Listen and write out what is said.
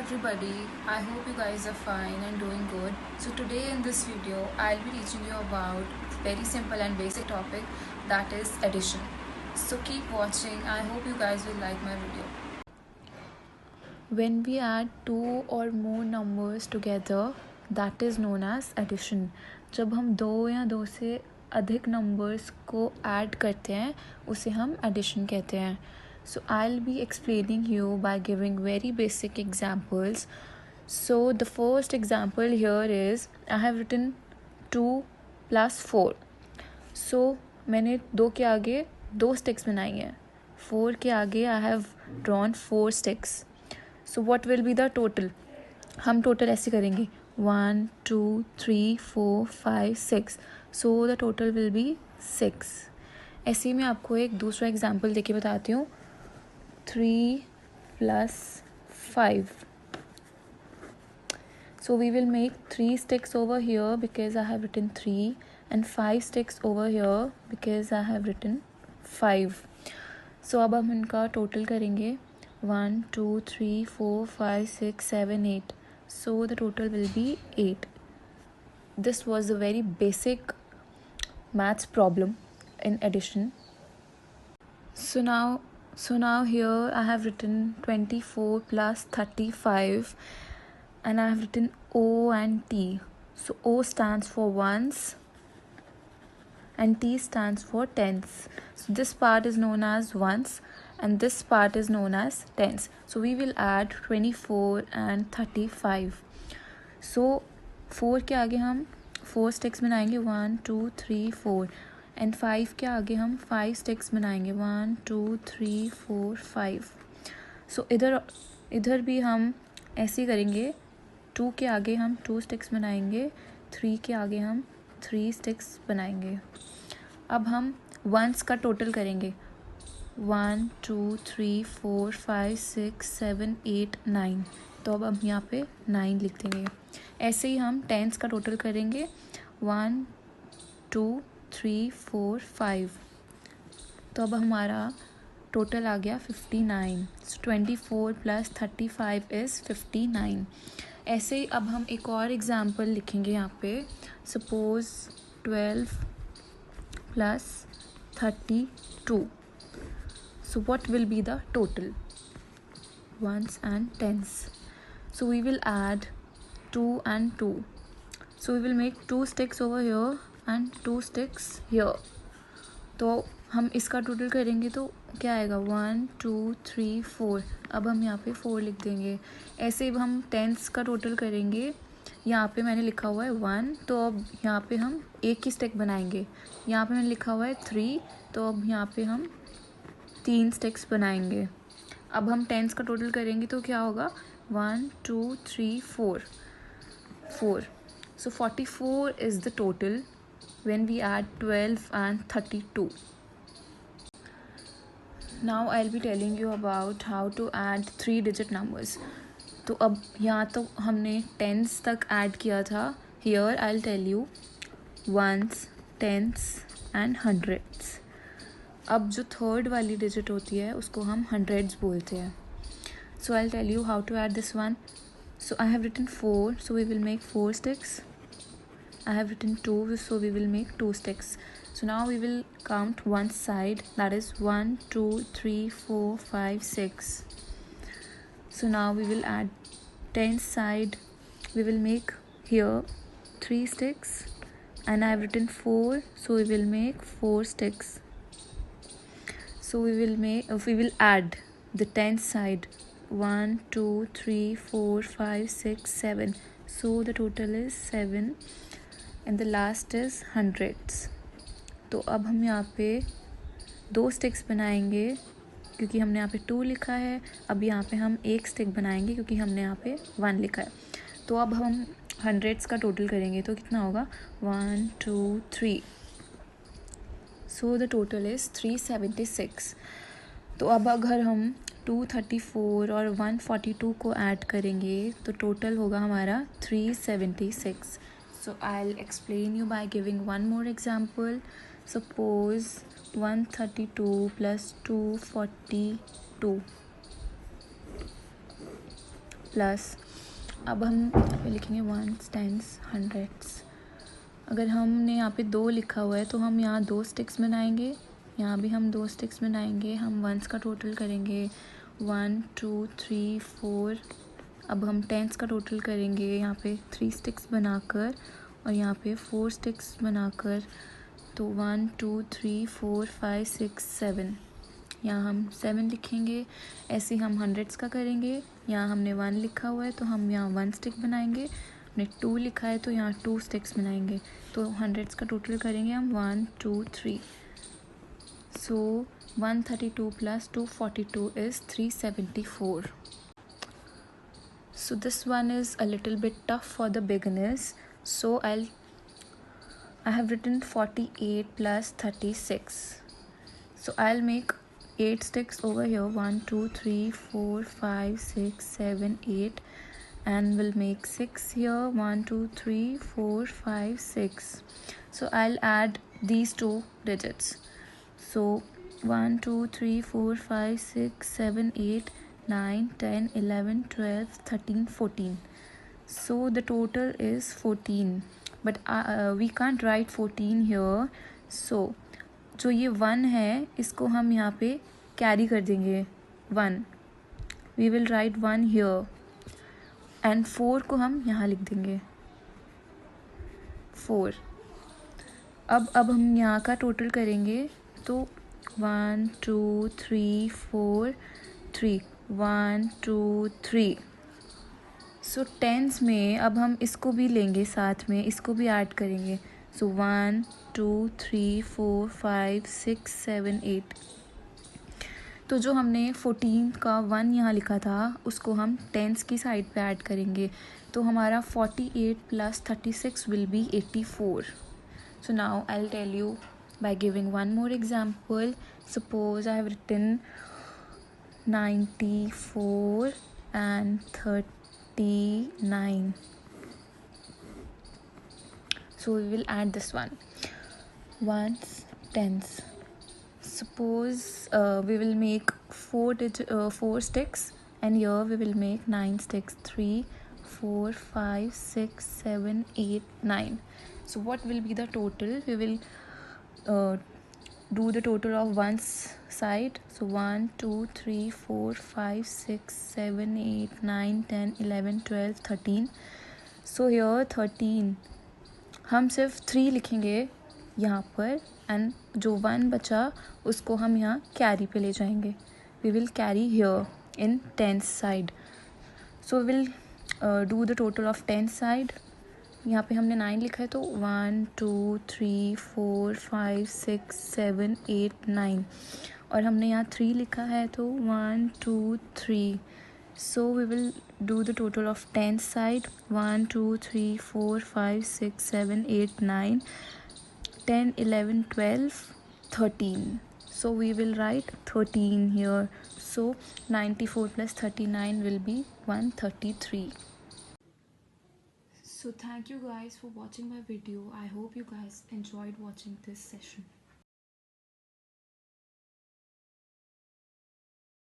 everybody, I hope you guys are fine and doing good. So today in this video I'll be teaching you about very simple and basic topic, that is addition. So keep watching. I hope you guys will like my video. When we add two or more numbers together, that is known as addition. जब हम दो या दो से अधिक numbers को add करते हैं उसे हम addition कहते हैं. So I'll be explaining you by giving very basic examples. So the first example here is I have written 2 plus 4. So मैंने 2 के आगे 2 sticks बनाई हैं. 4 के आगे I have drawn 4 sticks. So what will be the total? हम total ऐसे करेंगे 1 2 3 4 5 6. So the total will be 6. ऐसे ही मैं आपको एक दूसरा एग्जाम्पल देके बताती हूँ. 3 plus 5. So we will make 3 sticks over here because I have written 3 and 5 sticks over here because I have written 5. So अब हम इनका total करेंगे 1 2 3 4 5 6 7 8. So the total will be 8. This was a very basic maths problem in addition. So now here I have written 24 plus 35 and I have written O and T. So O stands for ones and T stands for tens. So this part is known as ones and this part is known as tens. So we will add 24 and 35. So 4 के आगे हम 4 sticks बनाएंगे 1 2 3 4 and 5 के आगे हम 5 sticks बनाएंगे 1 2 3 4 5. सो इधर भी हम ऐसे ही करेंगे. 2 के आगे हम 2 स्टिक्स बनाएंगे 3 के आगे हम 3 स्टिक्स बनाएंगे. अब हम वंस का टोटल करेंगे 1 2 3 4 5 6 7 8 9. तो अब हम यहाँ पे 9 लिख देंगे. ऐसे ही हम टेंस का टोटल करेंगे 1 2 3 4 5. तो अब हमारा टोटल आ गया 59. सो 24 प्लस 35 इज़ 59. ऐसे ही अब हम एक और एग्जाम्पल लिखेंगे यहाँ पे. Suppose 12 plus 32. So what will be the total? ones and tens. So we will add 2 and 2. So we will make 2 sticks over here and 2 sticks here. तो हम इसका टोटल करेंगे तो क्या आएगा 1 2 3 4. अब हम यहाँ पे 4 लिख देंगे. ऐसे ही हम टेंस का टोटल करेंगे. यहाँ पे मैंने लिखा हुआ है 1 तो अब यहाँ पे हम एक ही स्टिक बनाएंगे. यहाँ पे मैंने लिखा हुआ है 3 तो अब यहाँ पे हम 3 स्टिक्स बनाएंगे. अब हम टेंस का टोटल करेंगे तो क्या होगा 1 2 3 4. So 44 is the total when we add 12 and 32. Now I'll be telling you about how to add 3-digit numbers. तो अब यहाँ तो हमने tens तक add किया था. Here I'll tell you ones, tens and hundreds. अब जो थर्ड वाली डिजिट होती है उसको हम hundreds बोलते हैं. So I'll tell you how to add this one. So I have written 4, so we will make 4 sticks. I have written 2, so we will make 2 sticks. So now we will count one side, that is 1 2 3 4 5 6. So now we will add 10th side. We will make here 3 sticks and I have written 4, so we will make 4 sticks. So we will add the 10th side 1 2 3 4 5 6 7. So the total is 7 and the last is hundreds. तो अब हम यहाँ पे 2 sticks बनाएंगे क्योंकि हमने यहाँ पे 2 लिखा है. अब यहाँ पे हम एक स्टिक बनाएंगे क्योंकि हमने यहाँ पे 1 लिखा है. तो अब हम hundreds का टोटल करेंगे तो कितना होगा 1 2 3. So the total is 376. तो अब अगर हम 234 और 142 को ऐड करेंगे तो टोटल होगा हमारा 376. So I'll explain you by giving one more example. Suppose 132 plus 242. Plus अब हम लिखेंगे वंस, टेंस, हंड्रेड्स। अगर हमने यहाँ पे 2 लिखा हुआ है तो हम यहाँ 2 स्टिक्स बनाएंगे, यहाँ भी हम 2 स्टिक्स बनाएंगे। हम वंस का टोटल करेंगे 1 2 3 4। अब हम टेंस का टोटल करेंगे यहाँ पे 3 स्टिक्स बनाकर और यहाँ पे 4 स्टिक्स बनाकर, तो 1 2 3 4 5 6 7, यहाँ हम 7 लिखेंगे। ऐसे हम हंड्रेड्स का करेंगे, यहाँ हमने 1 लिखा हुआ है तो हम यहाँ 1 स्टिक बनाएंगे, हमने 2 लिखा है तो यहाँ 2 स्टिक्स बनाएंगे। तो हंड्रेड्स का टोटल करेंगे हम 1 2 3। सो 132 plus 242 is 374. So this one is a little bit tough for the beginners. So I have written 48 plus 36. So I'll make 8 sticks over here, 1 2 3 4 5 6 7 8, and we'll make 6 here, 1 2 3 4 5 6. So I'll add these 2 digits. So 1 2 3 4 5 6 7 8 9 10 11 12 13 14. So the total is 14, but we can't write 14 here. So जो ये 1 है इसको हम यहाँ पे carry कर देंगे 1, we will write 1 here, and 4 को हम यहाँ लिख देंगे 4। अब हम यहाँ का टोटल करेंगे तो 1 2 3 4 3, 1 2 3। सो टेंस में अब हम इसको भी लेंगे साथ में, इसको भी ऐड करेंगे। सो 1 2 3 4 5 6 7 8। तो जो हमने 14 का 1 यहाँ लिखा था उसको हम टेंस की साइड पे ऐड करेंगे, तो हमारा 48 plus 36 will be 84. So now I'll tell you by giving one more example. Suppose I have written 94 and 39. So we will add this one. Ones, tens. Suppose we will make 4 sticks, and here we will make 9 sticks. 3 4 5 6 7 8 9. So what will be the total? We will do the total of ones side. So 1 2 3 4 5 6 7 8 9 10 11 12 13. So here 13 हम सिर्फ 3 लिखेंगे यहाँ पर, and जो 1 बचा उसको हम यहाँ कैरी पे ले जाएंगे. We will carry here in tenth side. So will do the total of tenth side. यहाँ पे हमने 9 लिखा है तो 1 2 3 4 5 6 7 8 9, और हमने यहाँ 3 लिखा है तो 1 2 3. So we will do the total of 10th side. 1 2 3 4 5 6 7 8 9 10 11 12 13. So we will write 13 here. So 94 plus 39 will be 133. So thank you guys for watching my video. I hope you guys enjoyed watching this session.